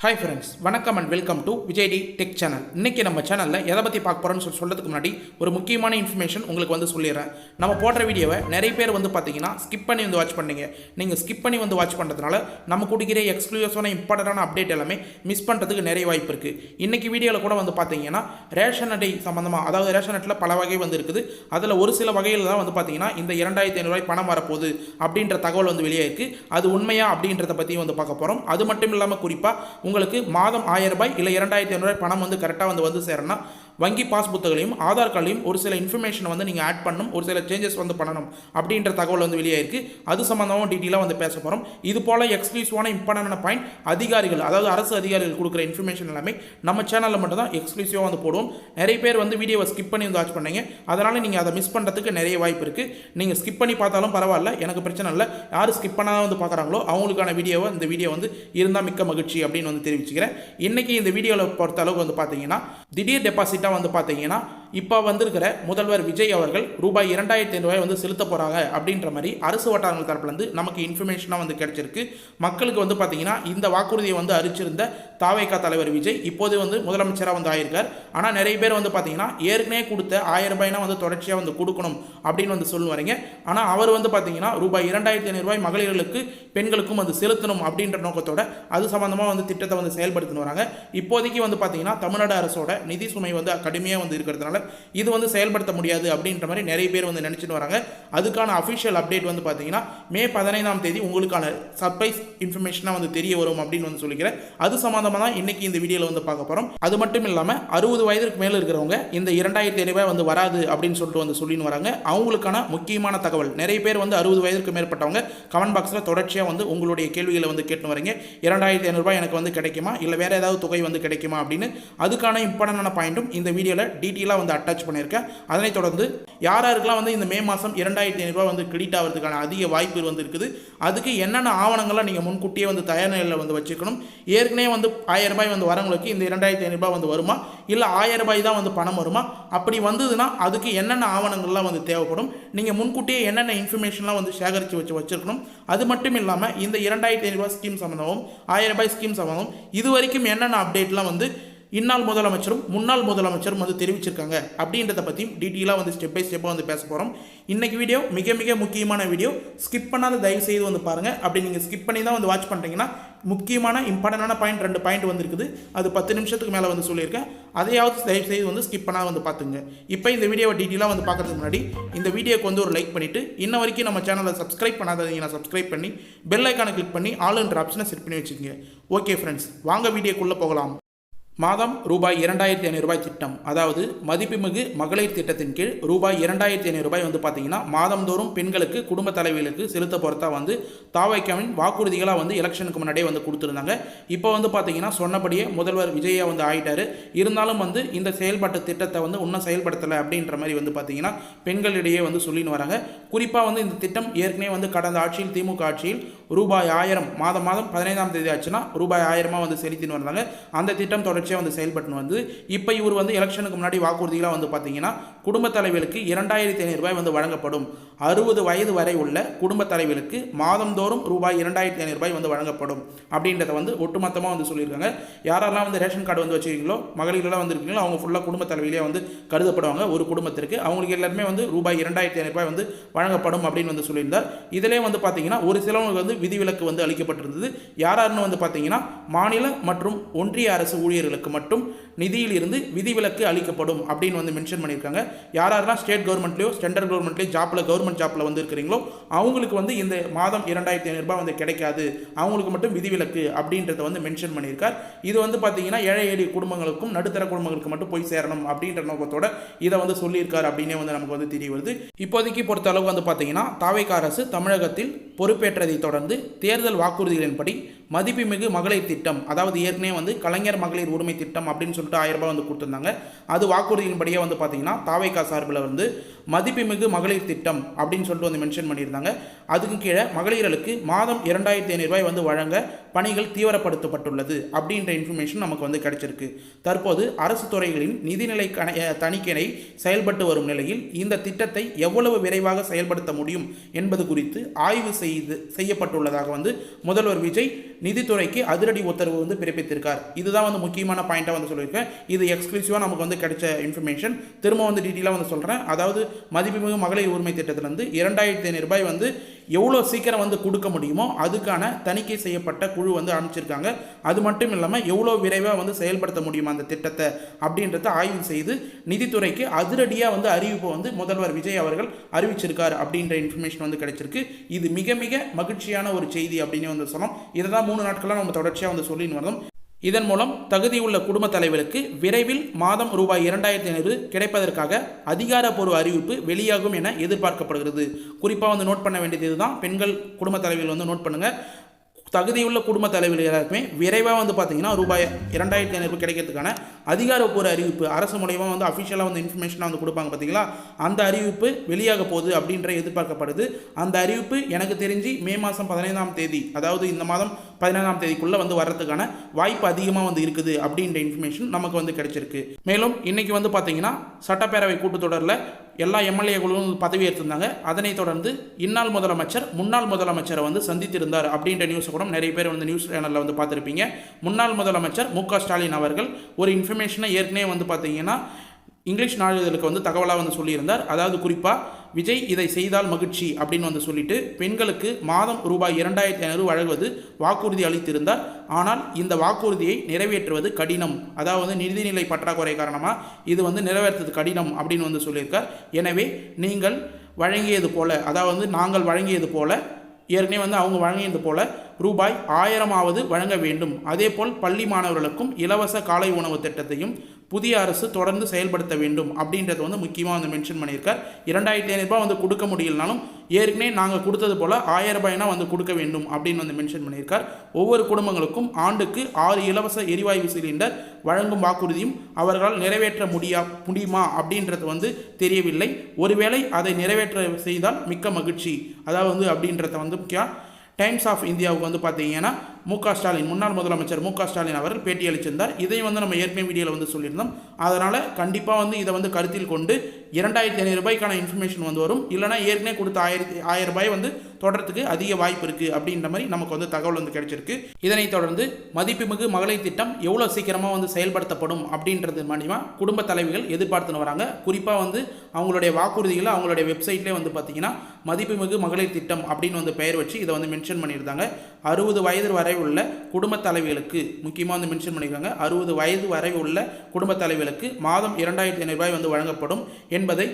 Hi friends, வணக்கம் and welcome to Vijay T tech channel. இன்றைக்கி நம்ம சேனலில் எதை பற்றி பார்க்க போகிறோன்னு சொல்கிறதுக்கு முன்னாடி ஒரு முக்கியமான இன்ஃபர்மேஷன் உங்களுக்கு சொல்லிடுறேன். நம்ம போடுற வீடியோவை நிறைய பேர் பார்த்தீங்கன்னா ஸ்கிப் பண்ணி வாட்ச் பண்ணீங்க. நீங்கள் ஸ்கிப் பண்ணி வாட்ச் பண்ணுறதுனால நம்ம கொடுக்கிற எக்ஸ்க்ளூசிவான இம்பார்ட்டண்டான அப்டேட் எல்லாமே மிஸ் பண்ணுறதுக்கு நிறைய வாய்ப்பு இருக்குது. இன்றைக்கி வீடியோவில் கூட பார்த்தீங்கன்னா ரேஷன் அட்டை சம்மந்தமாக, அதாவது ரேஷன் அட்டையில் பல வகை இருக்குது. அதில் ஒரு சில வகையில் தான் பார்த்தீங்கன்னா இந்த 2500 பணம் வரப்போகுது அப்படின்ற தகவல் வெளியே இருக்குது. அது உண்மையா அப்படின்றத பற்றி பார்க்க போகிறோம். அது மட்டும் இல்லாமல் குறிப்பாக உங்களுக்கு மாதம் 1000 ரூபாய் இல்லை 2500 பணம் கரெக்டாக வந்து சேரணும்னா வங்கி பாஸ் புத்தகங்களையும் ஆதார் கார்டையும் ஒரு சில இன்ஃபர்மேஷனை நீங்கள் ஆட் பண்ணணும், ஒரு சில சேஞ்சஸ் பண்ணணும் அப்படின்ற தகவல் வெளியே இருக்குது. அது சம்மந்தமாக டீட்டெயிலாக பேச போகிறோம். இது போல் எக்ஸ்க்ளூசிவான இம்பார்ட்டன்டான பாயிண்ட் அதிகாரிகள், அதாவது அரசு அதிகாரிகள் கொடுக்குற இன்ஃபர்மேஷன் எல்லாமே நம்ம சேனலில் மட்டும் தான் எக்ஸ்க்ளூசிவாக போடுவோம். நிறைய பேர் வீடியோவை ஸ்கிப் பண்ணி வாட்ச் பண்ணீங்க. அதனால் நீங்கள் அதை மிஸ் பண்ணுறதுக்கு நிறைய வாய்ப்பு இருக்குது. நீங்கள் ஸ்கிப் பண்ணி பார்த்தாலும் பரவாயில்ல, எனக்கு பிரச்சனை இல்லை. யார் ஸ்கிப் பண்ணாதான் பார்க்குறாங்களோ அவங்களுக்கான வீடியோவை இந்த வீடியோ இருந்தால் மிக்க மகிழ்ச்சி அப்படின்னு தெரிவிச்சுக்கிறேன். இன்றைக்கி இந்த வீடியோவில் பொறுத்த அளவுக்கு பார்த்தீங்கன்னா திடீர் டெபாசிட்டாக பார்த்தீங்கன்னா இப்போ வந்திருக்கிற முதல்வர் விஜய் அவர்கள் ரூபாய் 2500 செலுத்த போகிறாங்க அப்படின்ற மாதிரி அரசு வட்டாரங்கள் தரப்புலேருந்து நமக்கு இன்ஃபர்மேஷனாக கிடைச்சிருக்கு. மக்களுக்கு பார்த்தீங்கன்னா இந்த வாக்குறுதியை அறிவிச்சிருந்த தாவேகா தலைவர் விஜய் இப்போது முதலமைச்சராக ஆயிருக்கார். ஆனால் நிறைய பேர் பார்த்தீங்கன்னா ஏற்கனவே கொடுத்த 1000 ரூபாய்னா தொடர்ச்சியாக கொடுக்கணும் அப்படின்னு சொல்லுவாங்க. ஆனால் அவர் பார்த்தீங்கன்னா ரூபாய் 2500 மகளிர்களுக்கு பெண்களுக்கும் செலுத்தணும் அப்படின்ற நோக்கத்தோட அது சம்பந்தமாக திட்டத்தை செயல்படுத்தின்னு வராங்க. இப்போதைக்கு பார்த்தீங்கன்னா தமிழ்நாடு அரசோட நிதி சுமை கடுமையாக இருக்கிறதுனால இது செயல்படுத்த முடியாது அப்படின்ற மாதிரி நிறைய பேர் நினைச்சிட்டு வராங்க. அதுக்கான அஃபிஷியல் அப்டேட் பார்த்தீங்கன்னா மே 15ஆம் தேதி உங்களுக்கான சர்ப்ரைஸ் இன்ஃபர்மேஷனாக தெரிய வரும் அப்படின்னு சொல்லிக்கிறேன். அது சம்பந்தமாக தான் இன்னைக்கு இந்த வீடியோவில் பார்க்க போகிறோம். அது மட்டும் இல்லாமல் 60 வயதுக்கு மேலே இருக்கிறவங்க இந்த 2500 வராது அப்படின்னு சொல்லின்னு வராங்க. அவங்களுக்கான முக்கியமான தகவல், நிறைய பேர் 60 வயதுக்கு மேற்பட்டவங்க கமெண்ட் பாக்ஸில் தொடர்ச்சியாக உங்களுடைய கேள்விகளை கேட்டு வரீங்க. 2500 எனக்கு கிடைக்குமா இல்லை வேறு ஏதாவது தொகை கிடைக்குமா அப்படின்னு. அதுக்கான இம்பார்ட்டன்டான பாயிண்ட்டும் இந்த வீடியோவில் டீட்டெயிலாக அட்டாச் பண்ணியிருக்கேன். அதனைத் தொடர்ந்து யாருக்கெல்லாம் இந்த மே மாதம் 2500 கிரெடிட் ஆகிறதுக்கான அதிக வாய்ப்பு இருக்குது, அதுக்கு என்னென்ன ஆவணங்கள்லாம் நீங்கள் முன்கூட்டியே தயார் நிலையில் வச்சுக்கணும். ஏற்கனவே 1000 ரூபாய் வரவங்களுக்கு இந்த 2500 வருமா இல்லை 1000 ரூபாய் தான் பணம் வருமா, அப்படி வந்ததுன்னா அதுக்கு என்னென்ன ஆவணங்கள்லாம் தேவைப்படும், நீங்கள் முன்கூட்டியே என்னென்ன இன்ஃபர்மேஷன்லாம் சேகரித்து வச்சிருக்கணும். அது மட்டும் இல்லாமல் இந்த 2500 ஸ்கீம் சம்மந்தமும் 1000 ரூபாய் ஸ்கீம் சம்மந்தமும் இது வரைக்கும் என்னென்ன அப்டேட்லாம் இந்நாள் முதலமைச்சரும் முன்னாள் முதலமைச்சரும் தெரிவிச்சிருக்காங்க அப்படின்றத பற்றியும் டீட்டெயிலாக ஸ்டெப் பை ஸ்டெப்பாக பேச போகிறோம். இன்றைக்கி வீடியோ மிக மிக முக்கியமான வீடியோ. ஸ்கிப் பண்ணாத தயவு செய்து பாருங்கள். அப்படி நீங்கள் ஸ்கிப் பண்ணி தான் வாட்ச் பண்ணுறீங்கன்னா முக்கியமான இம்பார்ட்டண்டான பாயிண்ட் 2 பாயிண்ட் இருக்குது. அது 10 நிமிஷத்துக்கு மேலே சொல்லியிருக்கேன். அதையாவது தயவு செய்து ஸ்கிப் பண்ணால் பார்த்துங்க. இப்போ இந்த வீடியோவை டீட்டெயிலாக பார்க்கறதுக்கு முன்னாடி இந்த வீடியோக்கு ஒரு லைக் பண்ணிவிட்டு இன்ன வரைக்கும் நம்ம சேனலை சப்ஸ்கிரைப் பண்ணாதீங்கன்னா சப்ஸ்கிரைப் பண்ணி பெல் ஐக்கானை கிளிக் பண்ணி ஆல்ன்ற ஆப்ஷனை செட் பண்ணி வச்சுக்கோங்க. ஓகே ஃப்ரெண்ட்ஸ், வாங்க வீடியோக்குள்ளே போகலாம். மாதம் ரூபாய் 2500 திட்டம், அதாவது மதிப்புமிகு மகளிர் திட்டத்தின் கீழ் ரூபாய் 2500 பார்த்தீங்கன்னா மாதந்தோறும் பெண்களுக்கு குடும்ப தலைவிகளுக்கு செலுத்த பொறுத்தா தாவைக்காவின் வாக்குறுதிகளாக எலெக்ஷனுக்கு முன்னாடியே கொடுத்துருந்தாங்க. இப்போ பார்த்தீங்கன்னா சொன்னபடியே முதல்வர் விஜயா ஆயிட்டாரு. இருந்தாலும் இந்த செயல்பாட்டு திட்டத்தை இன்னும் செயல்படுத்தலை அப்படின்ற மாதிரி பார்த்தீங்கன்னா பெண்களிடையே சொல்லின்னு வராங்க. குறிப்பாக இந்த திட்டம் ஏற்கனவே கடந்த ஆட்சியில் திமுக ஆட்சியில் ரூபாய் 1000 மாதம் 15ஆம் தேதி ஆச்சுன்னா ரூபாய் 1000 செலுத்தின்னு வந்தாங்க. அந்த திட்டம் தொடர்ச்சியாக செயல்பட்டு இப்போ இவர் எலெக்ஷனுக்கு முன்னாடி வாக்குறுதிகளாக பார்த்தீங்கன்னா குடும்ப தலைவர்களுக்கு 2500 வழங்கப்படும். 60 வயது வரை உள்ள குடும்ப தலைவர்களுக்கு மாதந்தோறும் ரூபாய் 2500 வழங்கப்படும் அப்படின்றத ஒட்டுமொத்தமாக சொல்லியிருக்காங்க. யாரெல்லாம் ரேஷன் கார்டு வச்சுருக்கீங்களோ, மகளிரெல்லாம் இருக்கீங்களோ, அவங்க ஃபுல்லாக குடும்ப தலைவியிலே கருதப்படுவாங்க. ஒரு குடும்பத்திற்கு அவங்களுக்கு எல்லாருமே ரூபாய் 2500 வழங்கப்படும் அப்படின்னு சொல்லியிருந்தார். இதிலே பார்த்தீங்கன்னா ஒரு சிலவங்களுக்கு விதிவிலக்கு அளிக்கப்பட்டிருந்தது. யாருன்னு பார்த்தீங்கன்னா மாநில மற்றும் ஒன்றிய அரசு ஊழியர்களுக்கு மட்டும் நிதியில் இருந்து விதிவிலக்கு அளிக்கப்படும் அப்படின்னு மென்ஷன் பண்ணியிருக்காங்க. யாரெல்லாம் ஸ்டேட் கவர்மெண்ட்லையோ சென்ட்ரல் கவர்மெண்ட்லையோ ஜாப்பில் கவர்மெண்ட் ஜாப்பில் இருக்கிறீங்களோ அவங்களுக்கு இந்த மாதம் 2500 கிடைக்காது, அவங்களுக்கு மட்டும் விதிவிலக்கு அப்படின்றத மென்ஷன் பண்ணியிருக்கார். இது பார்த்தீங்கன்னா ஏழை எளிய குடும்பங்களுக்கும் நடுத்தர குடும்பங்களுக்கு மட்டும் போய் சேரணும் அப்படின்ற நோக்கத்தோட இதை சொல்லியிருக்கார் அப்படின்னே நமக்கு தெரிய வருது. இப்போதைக்கு பொறுத்த அளவு பார்த்தீங்கன்னா தாவேகா அரசு தமிழகத்தில் பொறுப்பேற்றதை தொடர்ந்து தேர்தல் வாக்குறுதிகளின்படி மதிப்புமிகு மகளிர் திட்டம், அதாவது ஏற்கனவே கலைஞர் மகளிர் உரிமை திட்டம் அப்படின்னு சொல்லிட்டு 1000 ரூபாய் கொடுத்துருந்தாங்க. அது வாக்குறுதியின்படியே பார்த்தீங்கன்னா தாவேகா சார்பில் மதிப்புமிகு மகளிர் திட்டம் அப்படின்னு சொல்லிட்டு மென்ஷன் பண்ணியிருந்தாங்க. அதுக்கு கீழே மகளிர்களுக்கு மாதம் 2500 வழங்க பணிகள் தீவிரப்படுத்தப்பட்டுள்ளது அப்படின்ற இன்ஃபர்மேஷன் நமக்கு கிடைச்சிருக்கு. தற்போது அரசு துறைகளின் நிதிநிலை தணிக்கையை செயல்பட்டு வரும் நிலையில் இந்த திட்டத்தை எவ்வளவு விரைவாக செயல்படுத்த முடியும் என்பது குறித்து ஆய்வு செய்யப்பட்டுள்ளதாக வந்து முதல்வர் விஜய் நிதித்துறைக்கு அதிரடி உத்தரவு வந்து பிறப்பித்திருக்கார். இதுதான் வந்து முக்கியமான பாயிண்டாக வந்து சொல்லியிருக்கேன். இது எக்ஸ்க்ளூசிவாக நமக்கு வந்து கிடைச்ச இன்ஃபர்மேஷன். திரும்ப வந்து டீட்டெயிலாக வந்து சொல்கிறேன். அதாவது மதிப்புமிகு மகளிர் உரிமை திட்டத்திலிருந்து 2500 ரூபாய் வந்து எவ்வளோ சீக்கிரம் வந்து கொடுக்க முடியுமோ அதுக்கான தணிக்கை செய்யப்பட்ட குழு வந்து அமைச்சிருக்காங்க. அது மட்டும் இல்லாமல் எவ்வளோ விரைவாக வந்து செயல்படுத்த முடியுமா அந்த திட்டத்தை அப்படின்றத ஆய்வு செய்து நிதித்துறைக்கு அதிரடியாக வந்து அறிவிப்பு வந்து முதல்வர் விஜய் அவர்கள் அறிவிச்சிருக்கார் அப்படின்ற இன்ஃபர்மேஷன் வந்து கிடைச்சிருக்கு. இது மிக மிக மகிழ்ச்சியான ஒரு செய்தி அப்படின்னு வந்து சொல்லலாம். இதை தான் 3 நாட்களாக நம்ம தொடர்ச்சியாக வந்து சொல்லின்னு வந்தோம். இதன் மூலம் தகுதியுள்ள குடும்ப தலைவருக்கு விரைவில் மாதம் ரூபாய் 2500 கிடைப்பதற்காக அதிகாரப்பூர்வ அறிவிப்பு வெளியாகும் என எதிர்பார்க்கப்படுகிறது. குறிப்பாக வந்து நோட் பண்ண வேண்டியது இதுதான். பெண்கள் குடும்ப தலைவர்கள் வந்து நோட் பண்ணுங்கள். தகுதியுள்ள குடும்ப தலைவர்கள் எல்லாருக்குமே விரைவாக வந்து பார்த்தீங்கன்னா ரூபாய் 2500 கிடைக்கிறதுக்கான அதிகாரப்பூர்வ அறிவிப்பு அரசு மூலயமா வந்து அஃபிஷியலாக வந்து இன்ஃபர்மேஷனாக வந்து கொடுப்பாங்க பார்த்தீங்களா, அந்த அறிவிப்பு வெளியாக போகுது அப்படின்ற எதிர்பார்க்கப்படுது. அந்த அறிவிப்பு எனக்கு தெரிஞ்சு மே மாதம் 15ஆம் தேதி, அதாவது இந்த மாதம் 15ஆம் தேதிக்குள்ளே வந்து வர்றதுக்கான வாய்ப்பு அதிகமாக வந்து இருக்குது அப்படின்ற இன்ஃபர்மேஷன் நமக்கு வந்து கிடைச்சிருக்கு. மேலும் இன்றைக்கி வந்து பார்த்தீங்கன்னா சட்டப்பேரவை கூட்டத்தொடரில் எல்லா எம்எல்ஏக்களும் பதவி ஏற்றிருந்தாங்க. அதனைத் தொடர்ந்து இந்நாள் முதலமைச்சர் முன்னாள் முதலமைச்சரை வந்து சந்தித்திருந்தார் அப்படின்ற நியூஸை கூட நிறைய பேர் வந்து நியூஸ் சேனலில் வந்து பார்த்துருப்பீங்க. முன்னாள் முதலமைச்சர் மு.க. ஸ்டாலின் அவர்கள் ஒரு இன்ஃபர்மேஷனை ஏற்கனவே வந்து பார்த்தீங்கன்னா இங்கிலீஷ் நாளிதழுக்கு வந்து தகவலாக வந்து சொல்லியிருந்தார். அதாவது குறிப்பாக விஜய் இதை செய்தால் மகிழ்ச்சி அப்படின்னு வந்து சொல்லிட்டு பெண்களுக்கு மாதம் ரூபாய் 2500 வழங்குவது வாக்குறுதி அளித்திருந்தார். ஆனால் இந்த வாக்குறுதியை நிறைவேற்றுவது கடினம், அதாவது நிதிநிலை பற்றாக்குறை காரணமாக இது வந்து நிறைவேற்றுவது கடினம் அப்படின்னு வந்து சொல்லியிருக்கார். எனவே நீங்கள் வழங்கியது போல, அதாவது நாங்கள் வழங்கியது போல, ஏற்கனவே வந்து அவங்க வழங்கியது போல ரூபாய் 1000ஆவது வழங்க வேண்டும். அதேபோல் பள்ளி மாணவர்களுக்கும் இலவச காலை உணவு திட்டத்தையும் புதிய அரசு தொடர்ந்து செயல்படுத்த வேண்டும் அப்படின்றது வந்து முக்கியமாக வந்து மென்ஷன் பண்ணியிருக்கார். 2500 ரூபாய் வந்து கொடுக்க முடியலனாலும் ஏற்கனவே நாங்கள் கொடுத்தது போல் 1000 ரூபாய்னா வந்து கொடுக்க வேண்டும் அப்படின்னு வந்து மென்ஷன் பண்ணியிருக்கார். ஒவ்வொரு குடும்பங்களுக்கும் ஆண்டுக்கு 6 இலவச எரிவாயு சிலிண்டர் வழங்கும் வாக்குறுதியும் அவர்களால் நிறைவேற்ற முடியுமா அப்படின்றது வந்து தெரியவில்லை. ஒருவேளை அதை நிறைவேற்ற செய்தால் மிக்க மகிழ்ச்சி, அதாவது வந்து அப்படின்றத வந்து முக்கியம். டைம்ஸ் ஆஃப் இந்தியாவுக்கு வந்து பார்த்தீங்கன்னா மு.க. ஸ்டாலின், முன்னாள் முதலமைச்சர் மு.க. ஸ்டாலின் அவர்கள் பேட்டி அளிச்சிருந்தார். இதையும் வந்து நம்ம ஏற்கனவே வீடியோவில் வந்து சொல்லியிருந்தோம். அதனால் கண்டிப்பாக வந்து இதை வந்து கருத்தில் கொண்டு 2500 ரூபாய்க்கான இன்ஃபர்மேஷன் வந்து வரும். இல்லைனா ஏற்கனவே கொடுத்த 1000 ரூபாய் வந்து தொடர்றதுக்கு அதிக வாய்ப்பு இருக்குது அப்படின்ற மாதிரி நமக்கு வந்து தகவல் வந்து கிடைச்சிருக்கு. இதனைத் தொடர்ந்து மதிப்புமிகு மகளிர் திட்டம் எவ்வளோ சீக்கிரமாக வந்து செயல்படுத்தப்படும் அப்படின்றது மூலிமா குடும்ப தலைவிகள் எதிர்பார்த்துன்னு வராங்க. குறிப்பாக வந்து அவங்களுடைய வாக்குறுதிகளை அவங்களுடைய வெப்சைட்லேயே வந்து பார்த்தீங்கன்னா மதிப்புமிகு மகளிர் திட்டம் அப்படின்னு வந்து பெயர் வச்சு இதை வந்து மென்ஷன் பண்ணியிருந்தாங்க. 60 வயது வரை உள்ள குடும்ப தலைவிகளுக்கு முக்கியமாக வந்து மென்ஷன் பண்ணியிருக்காங்க. 60 வயது வரை உள்ள குடும்ப தலைவிகளுக்கு மாதம் 2500 ரூபாய் வந்து வழங்கப்படும் என்பதை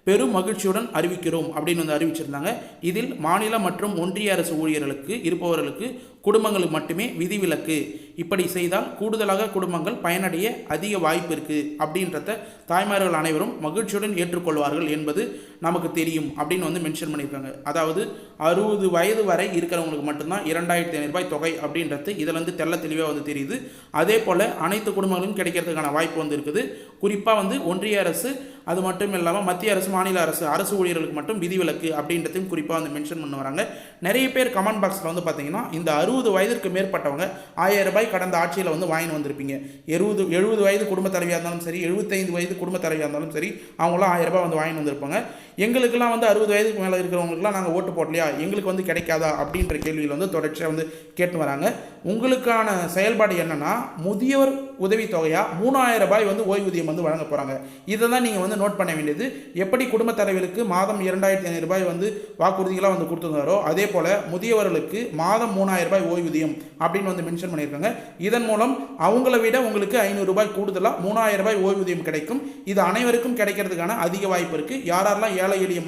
பெரும் மகிழ்ச்சியுடன் அறிவிக்கிறோம் அப்படின்னு வந்து அறிவிச்சிருந்தாங்க. இதில் மாநில மற்றும் ஒன்றிய அரசு ஊழியர்களுக்கு இருப்பவர்களுக்கு குடும்பங்களுக்கு மட்டுமே விதிவிலக்கு. இப்படி செய்தால் கூடுதலாக குடும்பங்கள் பயனடைய அதிக வாய்ப்பு இருக்குது அப்படின்றத தாய்மார்கள் அனைவரும் மகிழ்ச்சியுடன் ஏற்றுக்கொள்வார்கள் என்பது நமக்கு தெரியும் அப்படின்னு வந்து மென்ஷன் பண்ணியிருக்காங்க. அதாவது 60 வயது வரை இருக்கிறவங்களுக்கு மட்டும்தான் 2500 ரூபாய் தொகை அப்படின்றது இதில் வந்து தெள்ள தெளிவாக வந்து தெரியுது. அதே போல் அனைத்து குடும்பங்களும் கிடைக்கிறதுக்கான வாய்ப்பு வந்து இருக்குது. குறிப்பாக வந்து ஒன்றிய அரசு, அது மட்டும் இல்லாமல் மத்திய அரசு, மாநில அரசு ஊழியர்களுக்கு மட்டும் விதிவிலக்கு அப்படின்றதையும் குறிப்பாக வந்து மென்ஷன் பண்ண வராங்க. நிறைய பேர் கமெண்ட் பாக்ஸில் வந்து பார்த்தீங்கன்னா இந்த 60 வயதிற்கு மேற்பட்டவங்க 1000 ரூபாய் கடந்த ஆட்சியில் வந்து வாங்கி வந்திருப்பீங்க. 70 வயது குடும்ப தலைவியாக இருந்தாலும் சரி, 75 வயது குடும்ப தலைவியாக இருந்தாலும் சரி, அவங்களாம் 1000 ரூபாய் வந்து வாங்கி வந்திருப்பாங்க. எங்களுக்கெல்லாம் வந்து 60 வயதுக்கு மேலே இருக்கிறவங்களுக்குலாம் நாங்கள் ஓட்டு போடலையா, எங்களுக்கு வந்து கிடைக்காதா அப்படின்ற கேள்வியில் வந்து தொடர்ச்சியாக வந்து கேட்டு வராங்க. உங்களுக்கான செயல்பாடு என்னென்னா முதியோர் உதவித்தொகையாக 3000 ரூபாய் வந்து ஓய்வூதியம் வந்து வழங்க போகிறாங்க. இதை தான் நீங்கள் வந்து நோட் பண்ண வேண்டியது. எப்படி குடும்ப தலைவர்களுக்கு மாதம் 2500 ரூபாய் வந்து வாக்குறுதிகளாக வந்து கொடுத்துருந்தாரோ அதே போல் முதியவர்களுக்கு மாதம் 3000 ரூபாய் ஓய்வூதியம் அப்படின்னு வந்து மென்ஷன் பண்ணியிருக்காங்க. இதன் மூலம் அவங்கள விட உங்களுக்கு 500 ரூபாய் கூடுதலாக 3000 ரூபாய் ஓய்வூதியம் கிடைக்கும். இது அனைவருக்கும் கிடைக்கிறதுக்கான அதிக வாய்ப்பு இருக்குது. யாரெல்லாம் ஏழை எளிய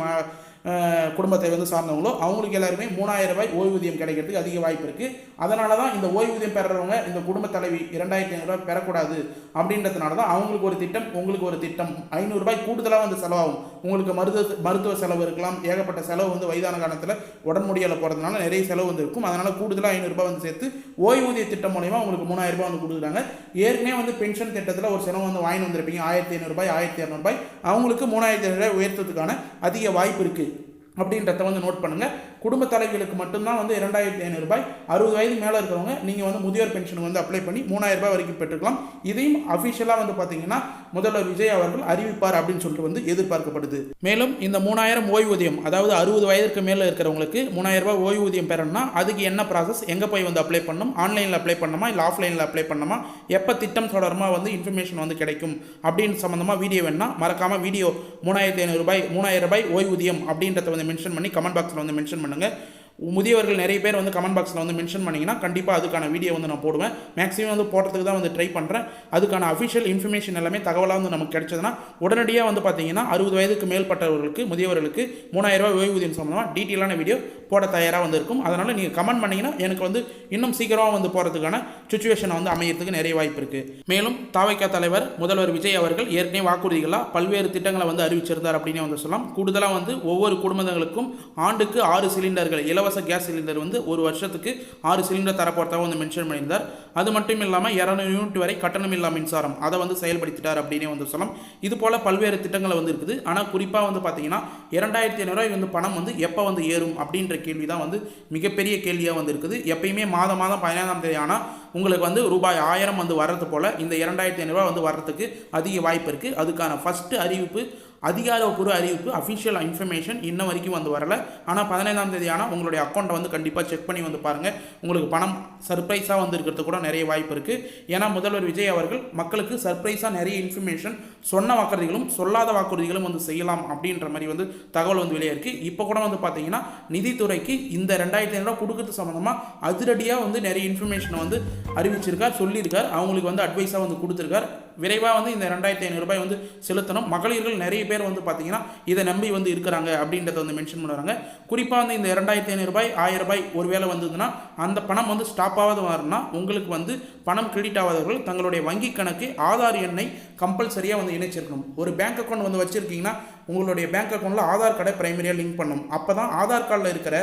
குடும்பத்தை வந்து சார்ந்தவங்களோ அவங்களுக்கு எல்லாருமே 3000 ரூபாய் ஓய்வூதியம் கிடைக்கிறதுக்கு அதிக வாய்ப்பு இருக்குது. அதனால தான் இந்த ஓய்வூதியம் பெறுறவங்க இந்த குடும்ப தலைவி 2500 ரூபாய் பெறக்கூடாது அப்படின்றதுனால தான் அவங்களுக்கு ஒரு திட்டம், உங்களுக்கு ஒரு திட்டம். 500 ரூபாய் கூடுதலாக வந்து செலவாகும். உங்களுக்கு மருத்துவ செலவு இருக்கலாம், ஏகப்பட்ட செலவு வந்து வயதான காலத்தில் உடன் முடியலை போகிறதுனால நிறைய செலவு வந்து இருக்கும். அதனால் கூடுதலாக 500 ரூபாய் வந்து சேர்த்து ஓய்வூதிய திட்டம் மூலமா உங்களுக்கு 3000 ரூபாய் வந்து கொடுக்குறாங்க. ஏற்கனவே வந்து பென்ஷன் திட்டத்தில் ஒரு செலவு வந்து வாங்கி வந்திருப்பீங்க 1500 ரூபாய், 1200 ரூபாய். அவங்களுக்கு 3000 ரூபாய் உயர்த்ததுக்கான அதிக வாய்ப்பு இருக்குது. அப்படின்றத வந்து நோட் பண்ணுங்கள். குடும்ப தலைவிகளுக்கு மட்டும்தான் வந்து 2500 ரூபாய். 60 வயது மேலே இருக்கிறவங்க நீங்கள் வந்து முதியோர் பென்ஷன் வந்து அப்ளை பண்ணி 3000 ரூபாய் வரைக்கும் பெற்றுக்கலாம். இதையும் அஃபிஷியலாக வந்து பார்த்தீங்கன்னா முதல்வர் விஜய் அவர்கள் அறிவிப்பார் அப்படின்னு சொல்லிட்டு வந்து எதிர்பார்க்கப்படுது. மேலும் இந்த 3000 ஓய்வூதியம், அதாவது 60 வயதுக்கு மேலே இருக்கிறவங்களுக்கு 3000 ரூபாய் ஓய்வூதியம் பெறணும்னா அதுக்கு என்ன ப்ராசஸ், எங்கே போய் வந்து அப்ளை பண்ணணும், ஆன்லைனில் அப்ளை பண்ணணுமா இல்லை ஆஃப்லைனில் அப்ளை பண்ணணுமா, எப்போ திட்டம் தொடர்பாக வந்து இன்ஃபர்மேஷன் வந்து கிடைக்கும் அப்படின்னு சம்மந்தமாக வீடியோ வேணும்னா மறக்காமல் வீடியோ 3500 ரூபாய் 3000 ரூபாய் ஓய்வூதியம் அப்படின்றத வந்து மென்ஷன் பண்ணி கமெண்ட் பாக்ஸில் வந்து மென்ஷன் பண்ணுங்கள். முதியவர்கள் நிறைய பேர் வந்து கமெண்ட் பாக்ஸில் வந்து மென்ஷன் பண்ணிங்கன்னா கண்டிப்பாக அதுக்கான வீடியோ வந்து நான் போடுவேன். மேக்ஸிமம் வந்து போடுறதுக்கு தான் வந்து ட்ரை பண்ணுறேன். அதுக்கான அஃபிஷியல் இன்ஃபர்மேஷன் எல்லாமே தகவலாக வந்து நமக்கு கிடைச்சதுன்னா உடனடியாக வந்து பார்த்தீங்கன்னா 60 வயதுக்கு மேற்பட்டவர்களுக்கு முதியவர்களுக்கு 3000 ரூபாய் ஓய்வூதியம் சம்பந்தமாக டீட்டெயிலான வீடியோ போட தயாராக வந்து இருக்கும். அதனால் நீங்கள் கமெண்ட் பண்ணிங்கன்னா எனக்கு வந்து இன்னும் சீக்கிரமாக வந்து போகிறதுக்கான சுச்சுவேஷனை வந்து அமையறதுக்கு நிறைய வாய்ப்பு இருக்குது. மேலும் தாவைக்கா தலைவர் முதல்வர் விஜய் அவர்கள் ஏற்கனவே வாக்குறுதிகளாக பல்வேறு திட்டங்களை வந்து அறிவிச்சிருந்தார் அப்படின்னு வந்து சொல்லலாம். கூடுதலாக வந்து ஒவ்வொரு குடும்பங்களுக்கும் ஆண்டுக்கு 6 சிலிண்டர்கள் இலவச கேஸ் சிலிண்டர் வந்து ஒரு வருஷத்துக்கு 6 சிலிண்டர் தரப்போறதாக வந்து மென்ஷன் பண்ணியிருந்தார். அது மட்டும் இல்லாமல் 200 யூனிட் வரை கட்டணம் இல்லா மின்சாரம் அதை வந்து செயல்படுத்திட்டார் அப்படின்னு வந்து சொல்லலாம். இது போல் பல்வேறு திட்டங்கள் வந்து இருக்குது. ஆனால் குறிப்பாக வந்து பார்த்தீங்கன்னா 2500 ரூபாய் வந்து பணம் வந்து எப்போ வந்து ஏறும் அப்படின்ற கேள்வி தான் வந்து மிகப்பெரிய கேள்வியாக வந்து இருக்குது. எப்பயுமே மாதம் 15ஆம் தேதி ஆனால் உங்களுக்கு வந்து ரூபாய் 1000 வந்து வர்றது போல் இந்த 2500 ரூபாய் வந்து வர்றதுக்கு அதிக வாய்ப்பு இருக்குது. அதுக்கான ஃபஸ்ட்டு அறிவிப்பு, அதிகாரப்பூர்வ அறிவிப்பு, அஃபிஷியல் இன்ஃபர்மேஷன் இன்ன வரைக்கும் வந்து வரலை. ஆனால் 15ஆம் தேதி ஆனால் உங்களுடைய அக்கௌண்ட்டை வந்து கண்டிப்பாக செக் பண்ணி வந்து பாருங்கள். உங்களுக்கு பணம் சர்ப்ரைஸாக வந்து இருக்கிறது கூட நிறைய வாய்ப்பு இருக்குது. ஏன்னா முதல்வர் விஜய் அவர்கள் மக்களுக்கு சர்ப்ரைஸாக நிறைய இன்ஃபர்மேஷன் சொன்ன வாக்குறுதிகளும் சொல்லாத வாக்குறுதிகளும் வந்து செய்யலாம் அப்படின்ற மாதிரி வந்து தகவல் வந்து வெளியே இருக்குது. இப்போ கூட வந்து பார்த்தீங்கன்னா நிதித்துறைக்கு இந்த 2500 ரூபா கொடுக்கறது சம்மந்தமாக அதிரடியாக வந்து நிறைய இன்ஃபர்மேஷனை வந்து அறிவிச்சிருக்கார், சொல்லியிருக்கார். அவங்களுக்கு வந்து அட்வைஸாக வந்து கொடுத்துருக்கார். விரைவாக வந்து இந்த 2500 ரூபாய் வந்து செலுத்தணும். மகளிர்கள் நிறைய பேர் வந்து பார்த்தீங்கன்னா இதை நம்பி வந்து இருக்கிறாங்க அப்படின்றத வந்து மென்ஷன் பண்ணுறாங்க. குறிப்பாக வந்து இந்த 2500 ரூபாய் 1000 ரூபாய் ஒரு வேளை வந்ததுன்னா அந்த பணம் வந்து ஸ்டாப் ஆகாத வரணும்னா உங்களுக்கு வந்து பணம் கிரெடிட் ஆகாதவர்கள் தங்களுடைய வங்கி கணக்கு ஆதார் எண்ணை கம்பல்சரியாக வந்து இணைச்சிருக்கணும். ஒரு பேங்க் அக்கௌண்ட் வந்து வச்சுருக்கீங்கன்னா உங்களுடைய பேங்க் அக்கௌண்ட்டில் ஆதார் கார்டை பிரைமரியாக லிங்க் பண்ணணும். அப்போ தான் ஆதார் கார்டில் இருக்கிற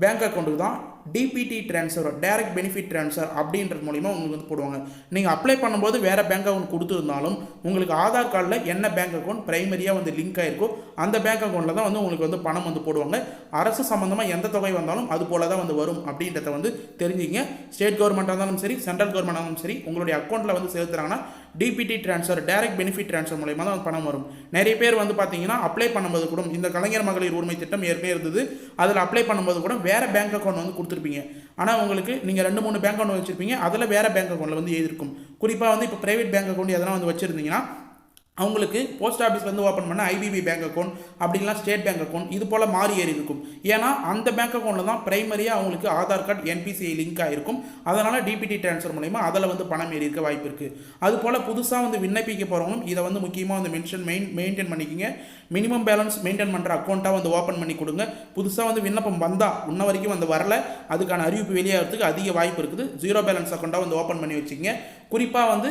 பேங்க் அக்கௌண்ட்டுக்கு தான் DBT transfer, direct benefit transfer அப்படின்றது மூலிமா உங்களுக்கு வந்து போடுவாங்க. நீங்கள் அப்ளை பண்ணும்போது வேறு பேங்க் அக்கௌண்ட் கொடுத்துருந்தாலும் உங்களுக்கு ஆதார் கார்டில் என்ன பேங்க் அக்கௌண்ட் பிரைமரியாக வந்து லிங்க் ஆகிருக்கோ அந்த பேங்க் அக்கௌண்ட்டில் தான் வந்து உங்களுக்கு வந்து பணம் வந்து போடுவாங்க. அரசு சம்மந்தமாக எந்த தொகை வந்தாலும் அது போல தான் வந்து வரும் அப்படின்றத வந்து தெரிஞ்சுங்க. ஸ்டேட் கவர்மெண்ட்டாக இருந்தாலும் சரி, சென்ட்ரல் கவர்மெண்ட்டாக இருந்தாலும் சரி, உங்களுடைய அக்கௌண்ட்டில் வந்து செலுத்துறாங்கன்னா DBT transfer, direct benefit transfer மூலமா தான் பணம் வரும். நிறைய பேர் வந்து பார்த்தீங்கன்னா அப்ளை பண்ணும்போது கூட இந்த கலைஞர் மகளிர் உரிமை திட்டம் ஏற்கனவே இருந்தது. அதில் அப்ளை பண்ணும்போது கூட வேறு பேங்க் அக்கௌண்ட் வந்து கொடுத்துருப்பீங்க. ஆனால் உங்களுக்கு நீங்கள் 2-3 பேங்க் அக்கௌண்ட் வச்சுருப்பீங்க, அதில் வேறு பேங்க் அக்கௌண்ட்டில் வந்து எழுதிருக்கும். குறிப்பாக வந்து இப்போ ப்ரைவேட் பேங்க் அக்கௌண்ட் எதனா வந்து வச்சுருந்தீங்கன்னா அவங்களுக்கு போஸ்ட் ஆஃபீஸ்லேருந்து ஓப்பன் பண்ண ஐபிபி பேங்க் அக்கௌண்ட் அப்படின்லாம் ஸ்டேட் பேங்க் அக்கௌண்ட் இது போல் மாறி ஏறி இருக்கும். ஏன்னா அந்த பேங்க் அக்கௌண்ட்டில் தான் பிரைமரியாக அவங்களுக்கு ஆதார் கார்டு என்பிசிஐ லிங்க் ஆகிருக்கும். அதனால் டிபிடி ட்ரான்ஸ்ஃபர் மூலமா அதில் வந்து பணம் ஏறி இருக்க வாய்ப்பு இருக்குது. அதுபோல் புதுசாக வந்து விண்ணப்பிக்க போகிறவங்களும் இதை வந்து முக்கியமாக வந்து மெயின்டைன் பண்ணிக்கிங்க. மினிமம் பேலன்ஸ் மெயின்டைன் பண்ணுற அக்கௌண்ட்டாக வந்து ஓப்பன் பண்ணி கொடுங்க. புதுசாக வந்து விண்ணப்பம் வந்தால் இன்ன வரைக்கும் வந்து வரல, அதுக்கான அறிவிப்பு வெளியாகிறதுக்கு அதிக வாய்ப்பு இருக்குது. ஜீரோ பேலன்ஸ் அக்கௌண்ட்டாக வந்து ஓப்பன் பண்ணி வச்சுக்கிங்க. குறிப்பாக வந்து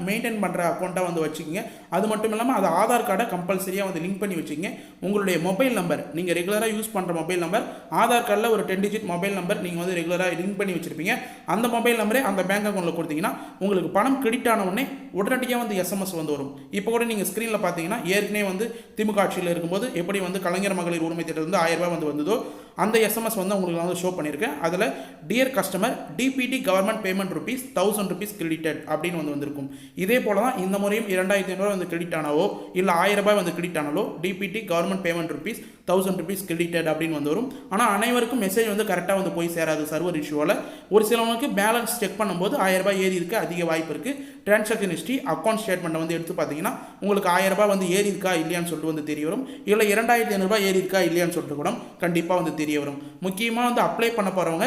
மெயின்டைன் பண்ணுற அக்கௌண்ட்டாக வந்து வச்சுக்கிங்க. அது மட்டும் இல்லாமல் அது ஆதார் கார்டை கம்பல்சரியாக வந்து லிங்க் பண்ணி வச்சுக்கிங்க. உங்களுடைய மொபைல் நம்பர், நீங்கள் ரெகுலராக யூஸ் பண்ணுற மொபைல் நம்பர், ஆதார் கார்டில் ஒரு 10 டிஜிட் மொபைல் நம்பர் நீங்கள் வந்து ரெகுலராக லிங்க் பண்ணி வச்சுருப்பீங்க. அந்த மொபைல் நம்பரே அந்த பேங்க் அக்கௌண்ட்டில் கொடுத்தீங்கன்னா உங்களுக்கு பணம் கிரெடிட் ஆன உடனே உடனடியாக வந்து எஸ்எம்எஸ் வந்து வரும். இப்போ கூட நீங்கள் ஸ்க்ரீனில் பார்த்தீங்கன்னா ஏற்கனவே வந்து திமுக ஆட்சியில் இருக்கும்போது எப்படி வந்து கலைஞர் மகளிர் உரிமை திட்டம் வந்து 1000 ரூபாய் வந்து வந்ததோ அந்த எஸ்எம்எஸ் வந்து உங்களுக்கு வந்து ஷோ பண்ணியிருக்கேன். அதில் dear customer DBT government payment rupees 1000 rupees credited அப்படின்னு வந்து வந்திருக்கும். இதே போல தான் இந்த முறையும் 2500 ரூபாய் வந்து கிரெடிட் ஆனாவோ இல்லை 1000 ரூபாய் வந்து கிரெடிட் ஆனாலோ DBT government payment rupees 1000 rupees credited அப்படின்னு வந்து வரும். ஆனால் அனைவருக்கும் மெசேஜ் வந்து கரெக்டாக வந்து போய் சேராது சர்வர் இஷ்யூவால். ஒரு சிலவங்களுக்கு பேலன்ஸ் செக் பண்ணும்போது 1000 ரூபாய் ஏறி இருக்க அதிக வாய்ப்பு இருக்குது. டிரான்சாக்ஷன் ஹிஸ்ட்ரி அக்கௌண்ட் ஸ்டேட்மெண்ட்டை வந்து எடுத்து பார்த்தீங்கன்னா உங்களுக்கு 1000 ரூபாய் வந்து ஏறி இருக்கா இல்லையான்னு சொல்லிட்டு வந்து தெரிய வரும். இல்லை 2500 ரூபாய் ஏறி இருக்கா இல்லையான்னு சொல்லிட்டு கூட கண்டிப்பாக வந்து தெரிய வரும். முக்கியமாக வந்து அப்ளை பண்ண போகிறவங்க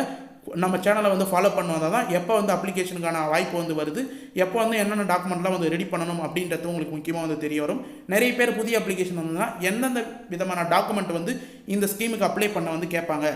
நம்ம சேனலை வந்து ஃபாலோ பண்ணுவதால் தான் எப்போ வந்து அப்ளிகேஷனுக்கான வாய்ப்பு வந்து வருது, எப்போ வந்து என்னென்ன டாக்குமெண்ட்லாம் வந்து ரெடி பண்ணணும் அப்படின்றது உங்களுக்கு முக்கியமாக வந்து தெரிய வரும். நிறைய பேர் புதிய அப்ளிகேஷன் வந்ததுன்னா எந்தெந்த விதமான டாக்குமெண்ட் வந்து இந்த ஸ்கீமுக்கு அப்ளை பண்ண வந்து கேட்பாங்க.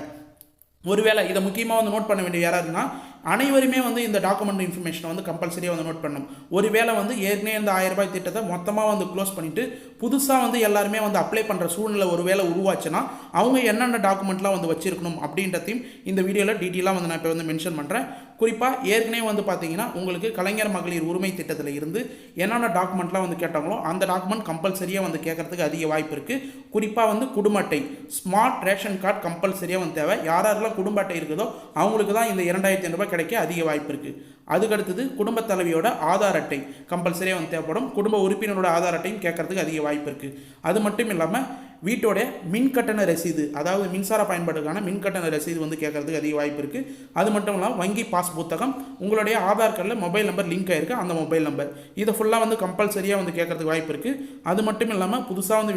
ஒருவேளை இதை முக்கியமாக வந்து நோட் பண்ண வேண்டிய யாராருன்னா அனைவருமே வந்து இந்த டாக்குமெண்ட் இன்ஃபர்மேஷனை வந்து கம்பல்சரியாக வந்து நோட் பண்ணணும். ஒருவேளை வந்து ஏற்கனவே இந்த 1000 ரூபாய் திட்டத்தை மொத்தமாக வந்து க்ளோஸ் பண்ணிவிட்டு புதுசாக வந்து எல்லாருமே வந்து அப்ளை பண்ணுற சூழ்நிலை ஒருவேளை உருவாச்சுன்னா அவங்க என்னென்ன டாக்குமெண்ட்லாம் வந்து வச்சிருக்கணும் அப்படின்றதையும் இந்த வீடியோவில் டீட்டெயிலாக வந்து நான் இப்போ வந்து மென்ஷன் பண்ணுறேன். குறிப்பாக ஏற்கனவே வந்து பார்த்தீங்கன்னா உங்களுக்கு கலைஞர் மகளிர் உரிமை திட்டத்தில் இருந்து என்னென்ன டாக்குமெண்ட்லாம் வந்து கேட்டாங்களோ அந்த டாக்குமெண்ட் கம்பல்சரியாக வந்து கேட்கறதுக்கு அதிக வாய்ப்பு இருக்குது. குறிப்பாக வந்து குடும்ப அட்டை, ஸ்மார்ட் ரேஷன் கார்டு கம்பல்சரியாக வந்து தேவை. யாரெல்லாம் குடும்ப அட்டை இருக்குதோ அவங்களுக்கு தான் இந்த 2500 ரூபாய் கிடைக்க அதிக வாய்ப்பு இருக்குது. அதுக்கடுத்தது குடும்ப தலைவியோட ஆதார் அட்டை கம்பல்சரியாக வந்து தேவைப்படும். குடும்ப உறுப்பினரோட ஆதார் அட்டையும் கேட்கறதுக்கு அதிக வாய்ப்பு இருக்குது. அது மட்டும் இல்லாமல் வீட்டோட மின் கட்டண ரசீது, அதாவது மின்சார பயன்பாட்டுக்கான மின் கட்டண ரசீது வந்து கேட்கறதுக்கு அதிக வாய்ப்பு இருக்குது. அது மட்டும் இல்லாமல் வங்கி பாஸ் புத்தகம், உங்களுடைய ஆதார் கார்டில் மொபைல் நம்பர் லிங்க் ஆகிருக்கு அந்த மொபைல் நம்பர், இதை ஃபுல்லாக வந்து கம்பல்சரியாக வந்து கேட்கறதுக்கு வாய்ப்பு இருக்குது. அது மட்டும் இல்லாமல் புதுசாக வந்து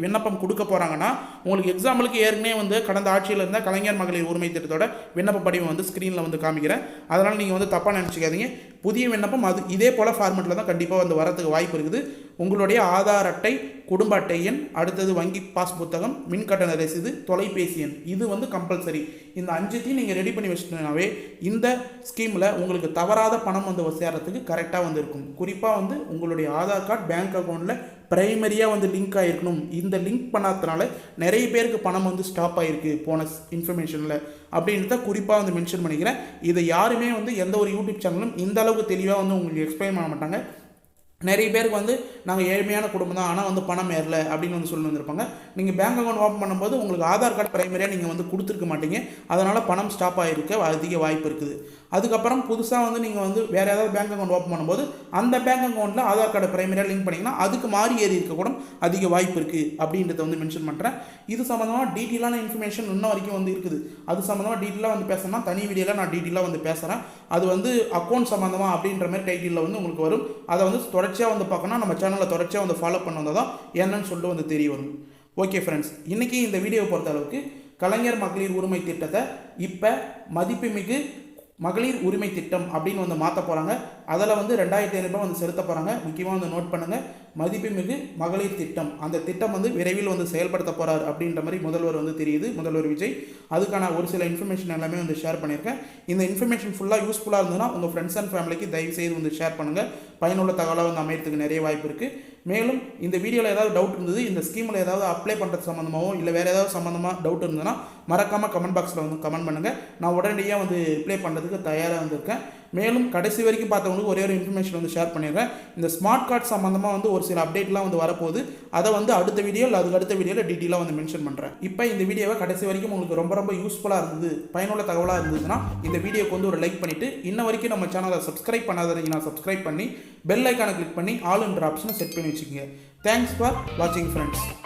விண்ணப்பம் கொடுக்க போகிறாங்கன்னா உங்களுக்கு எக்ஸாம்பிளுக்கு ஏற்கனவே வந்து கடந்த ஆட்சியில் இருந்த கலைஞர் மகளிர் உரிமை திட்டத்தோட விண்ணப்ப படிவம் வந்து ஸ்க்ரீனில் வந்து காமிக்கிறேன். அதனால் நீங்கள் வந்து தப்பாக நினச்சிக்காதீங்க. புதிய விண்ணப்பம் அது இதே போல் ஃபார்மெட்டில் தான் கண்டிப்பாக வந்து வரதுக்கு வாய்ப்பு இருக்குது. உங்களுடைய ஆதார் அட்டை, குடும்ப அட்டை எண், அடுத்தது வங்கி பாஸ் புத்தகம், மின் கட்டண ரசீது, தொலைபேசி எண், இது வந்து கம்பல்சரி. இந்த 5த்தையும் நீங்கள் ரெடி பண்ணி வச்சுட்டீங்கன்னாவே இந்த ஸ்கீமில் உங்களுக்கு தவறாத பணம் வந்து சேர்றதுக்கு கரெக்டாக வந்து இருக்கும். குறிப்பாக வந்து உங்களுடைய ஆதார் கார்டு பேங்க் அக்கௌண்ட்டில் ப்ரைமரியாக வந்து லிங்க் ஆகிருக்கணும். இந்த லிங்க் பண்ணாததுனால நிறைய பேருக்கு பணம் வந்து ஸ்டாப் ஆகிருக்கு போன இன்ஃபர்மேஷனில் அப்படின்றத குறிப்பாக வந்து மென்ஷன் பண்ணிக்கிறேன். இதை யாருமே வந்து எந்த ஒரு யூடியூப் சேனலும் இந்த அளவுக்கு தெளிவாக வந்து உங்களுக்கு எக்ஸ்பிளைன் பண்ண மாட்டாங்க. நிறைய பேருக்கு வந்து நாங்கள் ஏழ்மையான குடும்பம் தான், ஆனால் வந்து பணம் ஏறல அப்படின்னு வந்து சொல்லி வந்திருப்பாங்க. நீங்கள் பேங்க் அக்கௌண்ட் ஓப்பன் பண்ணும்போது உங்களுக்கு ஆதார் கார்டு ப்ரைமரியாக நீங்கள் வந்து கொடுத்துருக்க மாட்டீங்க. அதனால் பணம் ஸ்டாப் ஆகிருக்க அதிக வாய்ப்பு இருக்குது. அதுக்கப்புறம் புதுசாக வந்து நீங்கள் வந்து வேறு ஏதாவது பேங்க் அக்கௌண்ட் ஓப்பன் பண்ணும்போது அந்த பேங்க் அக்கௌண்ட்டில் ஆதார் கார்டு ப்ரைமரியாக லிங்க் பண்ணிங்கன்னா அதுக்கு மாறி ஏறி இருக்க கூட அதிக வாய்ப்பு இருக்குது அப்படின்றத வந்து மென்ஷன் பண்ணுறேன். இது சம்மந்தமாக டீட்டெயிலான இன்ஃபர்மேஷன் இன்ன வரைக்கும் வந்து இருக்குது. அது சம்மந்தமாக டீட்டெயிலாக வந்து பேசணும்னா தனி வீடியோவில் நான் டீட்டெயிலாக வந்து பேசுகிறேன். அது வந்து அக்கௌண்ட் சம்மந்தமாக அப்படின்ற மாதிரி டைட்டிலில் வந்து உங்களுக்கு வரும். அதை வந்து தொடர்ச்சியாக வந்து பார்க்கணும். நம்ம சேனலில் தொடர்ச்சியாக வந்து ஃபாலோ பண்ண வந்தால் தான் என்னன்னு சொல்லிட்டு வந்து தெரிய வரும். ஓகே ஃப்ரெண்ட்ஸ், இன்றைக்கி இந்த வீடியோவை பொறுத்த அளவுக்கு கலைஞர் மகளிர் உரிமை திட்டத்தை இப்போ மதிப்புமிகு மகளிர் உரிமை திட்டம் அப்படின்னு வந்து மாற்ற போகிறாங்க. அதில் வந்து 2500 ரூபாய் வந்து செலுத்த போகிறாங்க. முக்கியமாக வந்து நோட் பண்ணுங்கள், மதிப்புமிகு மகளிர் திட்டம். அந்த திட்டம் வந்து விரைவில் வந்து செயல்படுத்த போகிறார் அப்படின்ற மாதிரி முதல்வர் வந்து தெரியுது, முதல்வர் விஜய். அதுக்கான ஒரு சில இன்ஃபர்மேஷன் எல்லாமே வந்து ஷேர் பண்ணியிருக்கேன். இந்த இன்ஃபர்மேஷன் ஃபுல்லாக யூஸ்ஃபுல்லாக இருந்ததுன்னா உங்கள் ஃப்ரெண்ட்ஸ் அண்ட் ஃபேமிலிக்கு தயவுசெய்து வந்து ஷேர் பண்ணுங்கள். பயனுள்ள தகவலாக வந்து அமையறதுக்கு நிறைய வாய்ப்பு இருக்குது. மேலும் இந்த வீடியோவில் ஏதாவது டவுட் இருந்தது, இந்த ஸ்கீமில் ஏதாவது அப்ளை பண்ணுறது சம்மந்தமாகவோ இல்லை வேறு ஏதாவது சம்மந்தமாக டவுட் இருந்ததுன்னா மறக்காமல் கமெண்ட் பாக்ஸில் வந்து கமெண்ட் பண்ணுங்கள். நான் உடனடியாக வந்து ரிப்ளை பண்ணுறதுக்கு தயாராக வந்திருக்கேன். மேலும் கடைசி வரைக்கும் பார்த்தவங்களுக்கு ஒரே ஒரு இன்ஃபர்மேஷன் வந்து ஷேர் பண்ணிடுறேன். இந்த ஸ்மார்ட் கார்டு சம்மந்தமாக வந்து ஒரு சில அப்டேட்லாம் வந்து வரப்போகுது. அதை வந்து அடுத்த வீடியோ இல்லை அதுக்கு அடுத்த வீடியோவில் டீட்டெயிலாக வந்து மென்ஷன் பண்ணுறேன். இப்போ இந்த வீடியோவை கடைசி வரைக்கும் உங்களுக்கு ரொம்ப யூஸ்ஃபுல்லாக இருந்தது, பயனுள்ள தகவலாக இருந்ததுன்னா இந்த வீடியோக்கு வந்து ஒரு லைக் பண்ணிவிட்டு இன்ன வரைக்கும் நம்ம சேனலை சப்ஸ்கிரைப் பண்ணாதீங்கன்னா சப்ஸ்கிரைப் பண்ணி பெல் ஐக்கானை கிளிக் பண்ணி ஆல் என்ற ஆப்ஷனை செட் பண்ணி வச்சுக்கோங்க. தேங்க்ஸ் ஃபார் வாட்சிங் ஃப்ரெண்ட்ஸ்.